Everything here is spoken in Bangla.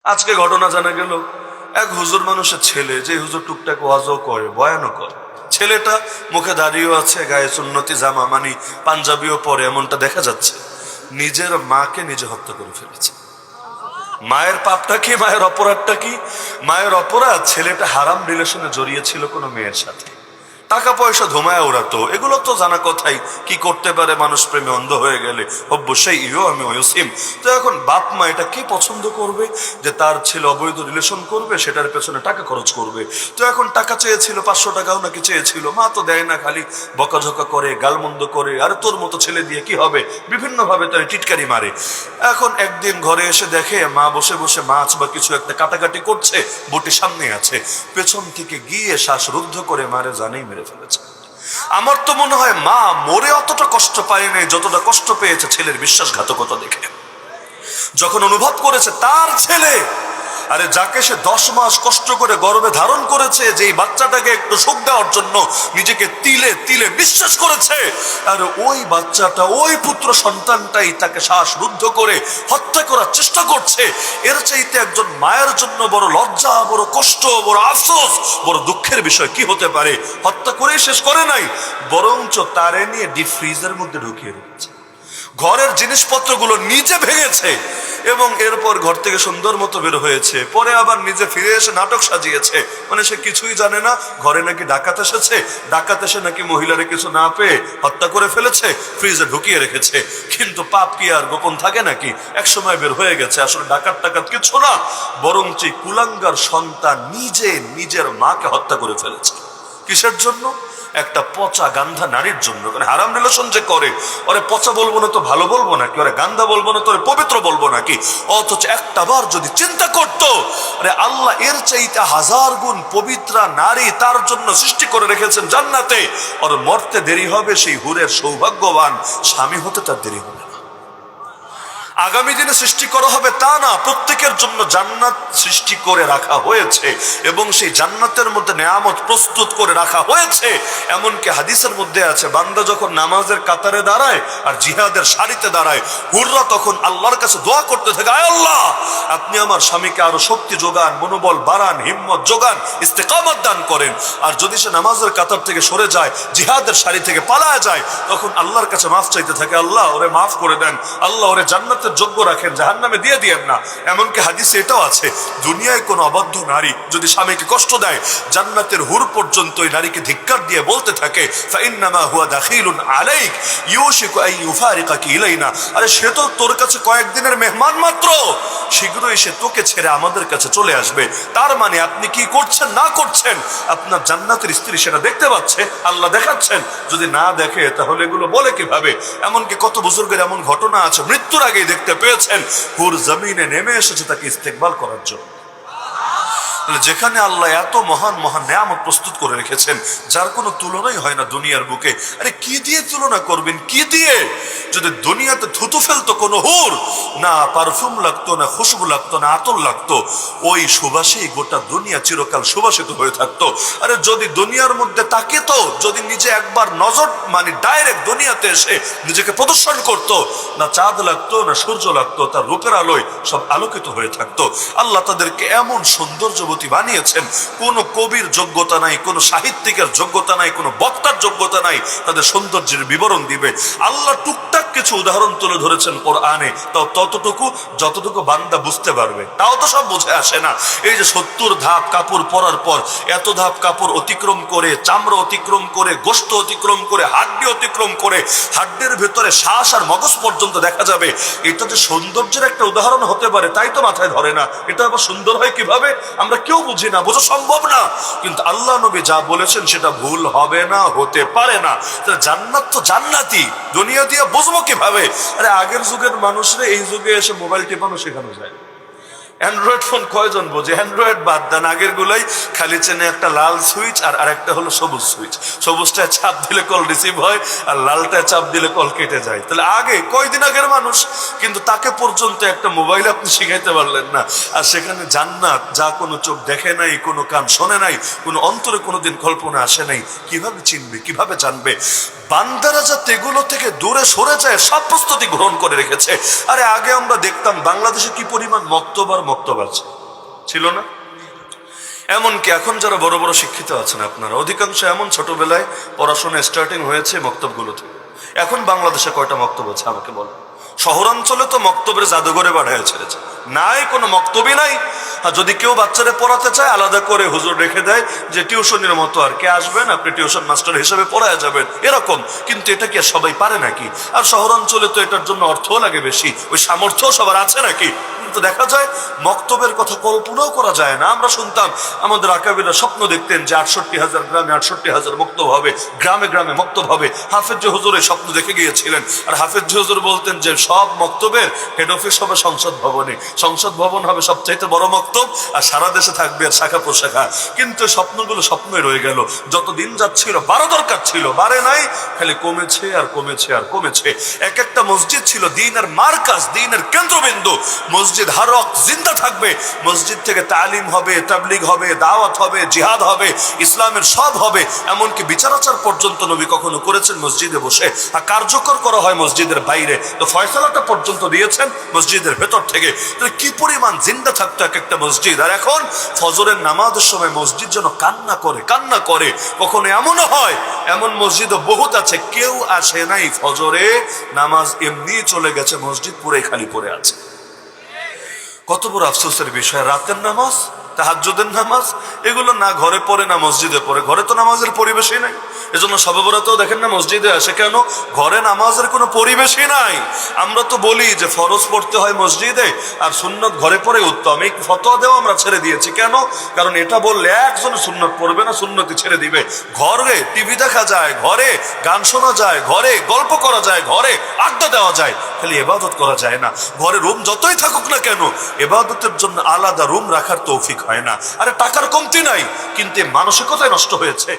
আজকে ঘটনা জানা গেল, এক হুজুর মানুষের ছেলে, যে হুজুর টুকটাক ওয়াজও করে, বয়ানও করে, ছেলেটা মুখে দাঁড়িয়েও আছে, গায়ে সুন্নতি জামা মানে পাঞ্জাবিও পরে, এমনটা দেখা যাচ্ছে, নিজের মাকে নিজে হত্যা করে ফেলেছে। মায়ের পাপটা কি, মায়ের অপরাধটা কি? মায়ের অপরাধ, ছেলেটা হারাম রিলেশনে জড়িয়েছিল কোনো মেয়ের সাথে, টাকা পয়সা ধুমায় ওড়াতো, এগুলো তো জানা কথাই। কি করতে পারে মানুষ প্রেমে অন্ধ হয়ে গেলে, অবশ্যই ইও আমি ওয়সিম। তো এখন বাপ মা এটা কি পছন্দ করবে যে তার ছেলে অবৈধ রিলেশন করবে, সেটার পেছনে টাকা খরচ করবে। তো এখন টাকা চেয়েছিল, 500 টাকাও নাকি চেয়েছিল, মা তো দেয় না, খালি বকাঝকা করে, গালমন্দ করে, আর তোর মতো ছেলে দিয়ে কি হবে, বিভিন্ন ভাবে তার টিটকারি মারে। এখন একদিন ঘরে এসে দেখে মা বসে বসে মাছ বা কিছু একটা কাটাকাটি করছে, বটি সামনে আছে, পেছন থেকে গিয়ে শ্বাসরুদ্ধ করে মারে জানেই মেরে ফেলেছে। আমার তো মনে হয় মা মরে অতটা কষ্ট পায় নাই যতটা কষ্ট পেয়েছে ছেলের বিশ্বাসঘাতকতা দেখে। যখন অনুভব করেছে তার ছেলে, আরে যাকে সে 10 মাস কষ্ট করে গর্ভে ধারণ করেছে, যে এই বাচ্চাটাকে একটু সুখ দেওয়ার জন্য নিজেকে তিলে তিলে বিশ্বাস করেছে, আর ওই বাচ্চাটা, ওই পুত্র সন্তানটাই তাকে শ্বাসরুদ্ধ করে হত্যা করার চেষ্টা করছে। এর চাইতে একজন মায়ের জন্য বড় লজ্জা, বড় কষ্ট, বড় আফসোস, বড় দুঃখের বিষয় কি হতে পারে? হত্যা করে শেষ করে নাই, বরঞ্চ তারে নিয়ে ডিপ ফ্রিজের মধ্যে ঢুকিয়ে রেখেছে, ঘরের জিনিসপত্রগুলো নিজে ভেঙেছে, এবং এরপর ঘর থেকে সুন্দর মতো বের হয়েছে। পরে আবার নিজে ফিরে এসে নাটক সাজিয়েছে, মানে সে কিছুই জানে না, ঘরে নাকি ডাকাত এসেছে, ডাকাত এসে নাকি মহিলারে কিছু না পেয়ে হত্যা করে ফেলেছে, ফ্রিজে ঢুকিয়ে রেখেছে। কিন্তু পাপ কি আর গোপন থাকে নাকি? এক সময় বের হয়ে গেছে, আসলে ডাকাত টাকাত কিছু না, বরঞ্চ কুলাঙ্গার সন্তান নিজে নিজের মাকে হত্যা করে ফেলেছে। কিসের জন্য? একটা পচা গান্ধা নারীর জন্য। কারণ হারাম রিলেশন যে করে, ওরে পচা বলবো না তো ভালো বলবো নাকি, ওরে গান্ধা বলবো না তো ওরে পবিত্র বলবো নাকি? অথচ একটা বার যদি চিন্তা করতো, আরে আল্লাহ এর চাইতে 1000 গুণ পবিত্রা নারী তার জন্য সৃষ্টি করে রেখেছেন জান্নাতে, ওর মরতে দেরি হবে, সেই হুরের সৌভাগ্যবান স্বামী হতে তার দেরি হবে না। আগামী দিনে সৃষ্টি করা হবে তা না, প্রত্যেকের জন্য জান্নাত সৃষ্টি করে রাখা হয়েছে, এবং সেই জান্নাতের মধ্যে নেয়ামত প্রস্তুত করে রাখা হয়েছে। এমনকি হাদিসের মধ্যে আছে, বান্দা যখন নামাজের কাতারে দাঁড়ায় আর জিহাদের সারিতে দাঁড়ায়, হুররা তখন আল্লাহর কাছে দোয়া করতে থাকে, আয় আল্লাহ, আপনি আমার স্বামীকে আরো শক্তি যোগান, মনোবল বাড়ান, হিম্মত যোগান, ইস্তেকামত দান করেন। আর যদি সে নামাজের কাতার থেকে সরে যায়, জিহাদের সারি থেকে পালায় যায়, তখন আল্লাহর কাছে মাফ চাইতে থাকে, আল্লাহ ওরে মাফ করে দেন, আল্লাহ ওরে জান্নাতের যোগ্য রাখেন, জাহান্নামে দিয়ে দিয়েন না। এমনকি হাদিসে এটাও আছে, দুনিয়ায় কোন অবাধ্য নারী যদি স্বামীকে কষ্ট দেয়, জান্নাতের হুর পর্যন্ত ওই নারীকে ধিক্কার দিয়ে বলতে থাকে, ফাইন্নামা হুয়া দাখিলুন আলাইক ইউশিকু আন ইউফারিকাকি ইলাইনা, আরে সে তো তোর কাছে কয়েকদিনের মেহমান মাত্র, শীঘ্রই সে তোকে ছেড়ে আমাদের কাছে চলে আসবে। তার মানে আপনি কি করছেন না করছেন, আপনার জান্নাতের স্ত্রী সেটা দেখতে পাচ্ছে, আল্লাহ দেখাচ্ছেন। যদি না দেখে তাহলে এগুলো বলে কিভাবে? এমনকি কত বুজুর্গের এমন ঘটনা আছে, মৃত্যুর আগেই দেখতে পেয়েছেন হুর জমিনে নেমে এসেছে তাকে ইস্তেকবাল করার জন্য। যেখানে আল্লাহ এত মহান মহান নেয়ামত প্রস্তুত করে রেখেছেন, যার কোনো তুলনাই হয় না দুনিয়ার বুকে, আরে কি দিয়ে তুলনা করবেন, কি দিয়ে? যদি দুনিয়াতে থুতু ফেলতো কোনো হুর, না পারফিউম লাগতো, না খুশবু লাগতো, না আতর লাগতো, ওই সুবাসেই গোটা দুনিয়া চিরকাল সুবাসিত হয়ে থাকতো। আরে যদি দুনিয়ার মধ্যে তাকে তো, যদি নিজে একবার নজর মানে ডাইরেক্ট দুনিয়াতে এসে নিজেকে প্রদর্শন করতো, না চাঁদ লাগতো, না সূর্য লাগতো, তার রূপের আলোয় সব আলোকিত হয়ে থাকতো। আল্লাহ তাদেরকে এমন সৌন্দর্যবতী বানিয়েছেন, কোন কবির যোগ্যতা নাই, কোন সাহিত্যিকের যোগ্যতা নাই, কোন বক্তার যোগ্যতা নাই তাদের সৌন্দর্যের বিবরণ দিবে। আল্লাহ টুকটাক কিছু উদাহরণ তুলে ধরেছেন কোরআনে, তাও ততটুকু যতটুকু বান্দা বুঝতে পারবে, তাও তো সব বুঝে আসে না। এই যে 70 ধাপ কাপড় পরার পর, এত ধাপ কাপড় অতিক্রম করে, চামড়া অতিক্রম করে, গোশত অতিক্রম করে, হাড্ডি অতিক্রম করে, হাড্ডির ভেতরে শ্বাস আর মগজ পর্যন্ত দেখা যাবে, এটা যে সৌন্দর্যের একটা উদাহরণ হতে পারে তাই তো মাথায় ধরে না। এটা আবার সুন্দর হয় কিভাবে আমরা কেউ বুঝি না, বোঝা সম্ভব না। কিন্তু আল্লাহ নবী যা বলেছেন সেটা ভুল হবে না, হতে পারে না। জান্নাত তো জান্নাতি, দুনিয়া দিয়ে বুঝবো কিভাবে? আরে আগের যুগের মানুষরা এই যুগে এসে মোবাইল টেপানো শেখানো যায়। অ্যান্ড্রয়েড ফোন কয়জন বোঝে? অ্যান্ড্রয়েড বাদ দেন, আগের গুলাই খালি চেনে একটা লাল সুইচ আর আরেকটা হলো সবুজ সুইচ। সবুজটায় চাপ দিলে কল রিসিভ হয়, আর লালটায় চাপ দিলে কল কেটে যায়। তাহলে আগে কয়দিন আগের মানুষ, কিন্তু তাকে পর্যন্ত একটা মোবাইল আপনি শিখাইতে পারলেন না। আর সেখানে জান্নাত, যা কোনো চোখ দেখে নাই, কোনো কান শোনে নাই, কোনো অন্তরে কোনোদিন কল্পনা আসে নাই, কিভাবে চিনবে, কিভাবে জানবে? বান্দারা যাতে এগুলো থেকে দূরে সরে যায় সব প্রস্তুতি গ্রহণ করে রেখেছে। আরে আগে আমরা দেখতাম বাংলাদেশে কি পরিমাণ মক্তব আর মক্তব আছে, ছিল না? এমনকি এখন যারা বড় বড় শিক্ষিত আছেন আপনারা, অধিকাংশ এমন ছোটবেলায় পড়াশোনা স্টার্টিং হয়েছে মক্তবগুলো থেকে। এখন বাংলাদেশে কয়টা মক্তব আছে আমাকে বলো? শহরাঞ্চলে তো মক্তবের জাদুঘরে বাড়ায় ছেড়েছে, নাই কোনো মক্তবই নাই। আর যদি কেউ বাচ্চাদের পড়াতে চায় আলাদা করে হুজুর রেখে দেয় যে টিউশনের মতো, আর কে আসবেন আপনি টিউশন মাস্টার হিসেবে পড়ায় যাবেন এরকম। কিন্তু এটা কি আর সবাই পারে নাকি? আর শহরাঞ্চলে তো এটার জন্য অর্থও লাগে বেশি, ওই সামর্থ্য সবার আছে নাকি? কিন্তু দেখা যায় মক্তবের কথা কল্পনাও করা যায় না। আমরা শুনতাম আমাদের আকাবিরা স্বপ্ন দেখতেন যে 68,000 গ্রামে 68,000 মক্তব হবে, গ্রামে গ্রামে মক্তব হবে। হাফেজ হুজুর এই স্বপ্ন দেখে গিয়েছিলেন। আর হাফেজ হুজুর বলতেন যে সব মক্তবের হেড অফিস হবে সংসদ ভবনে, সংসদ ভবন হবে সবচাইতে বড় মক্তব, আর সারা দেশে থাকবে আর শাখা প্রশাখা। কিন্তু স্বপ্নগুলো স্বপ্নই রয়ে গেল। যত দিন যাচ্ছিল বাড়া দরকার ছিল, বাড়ে নাই, খালি কমেছে আর কমেছে আর কমেছে। এক একটা মসজিদ ছিল দ্বীনের মারকাজ, দ্বীনের কেন্দ্রবিন্দু। মসজিদ হার ওয়াক্ত জিন্দা থাকবে, মসজিদ থেকে তালিম হবে, তাবলীগ হবে, দাওয়াত হবে, জিহাদ হবে, ইসলামের সব হবে। এমনকি বিচার আচার পর্যন্ত নবী কখনো করেছেন মসজিদে বসে, আর কার্যকর করা হয় মসজিদের বাইরে। তো ফয়সালাটা পর্যন্ত দিয়েছেন মসজিদের ভেতর থেকে। তাহলে কি পরিমাণ জিন্দা থাকতো এক একটা মসজিদ। আর এখন ফজরের নামাজের সময় মসজিদ যেন কান্না করে কান্না করে। কখনো এমনও হয়, এমন মসজিদও বহুত আছে, কেউ আসে নাই ফজরে নামাজ, এমনি চলে গেছে, মসজিদ পুরে খালি পড়ে আছে। কত বড় আফসোসের বিষয়। রাতের নামাজ, তাহাজ্জুদের নামাজ, এগুলো না ঘরে পড়ে না মসজিদে পড়ে। ঘরে তো নামাজের পরিবেশই নাই। এজন্য শবে বরাতেও দেখেন না মসজিদে আসে কেন? ঘরে নামাজের কোনো পরিবেশই নাই। আমরা তো বলি যে ফরজ পড়তে হয় মসজিদে আর সুন্নত ঘরে পড়ে উত্তম। এই ফতোয়া দেওয়া আমরা ছেড়ে দিয়েছি। কেন? কারণ এটা বললে একজন সুন্নত পড়বে না, সুন্নতি ছেড়ে দিবে। ঘরে টিভি দেখা যায়, ঘরে গান শোনা যায়, ঘরে গল্প করা যায়, ঘরে আড্ডা দেওয়া যায়, খালি ইবাদত করা যায় না। ঘরে রুম যতই থাকুক না কেন, ইবাদতের জন্য আলাদা রুম রাখার তৌফিক হয় না। আরে টাকার কমতি নাই, কিন্তু মানসিকতায় নষ্ট হয়েছে।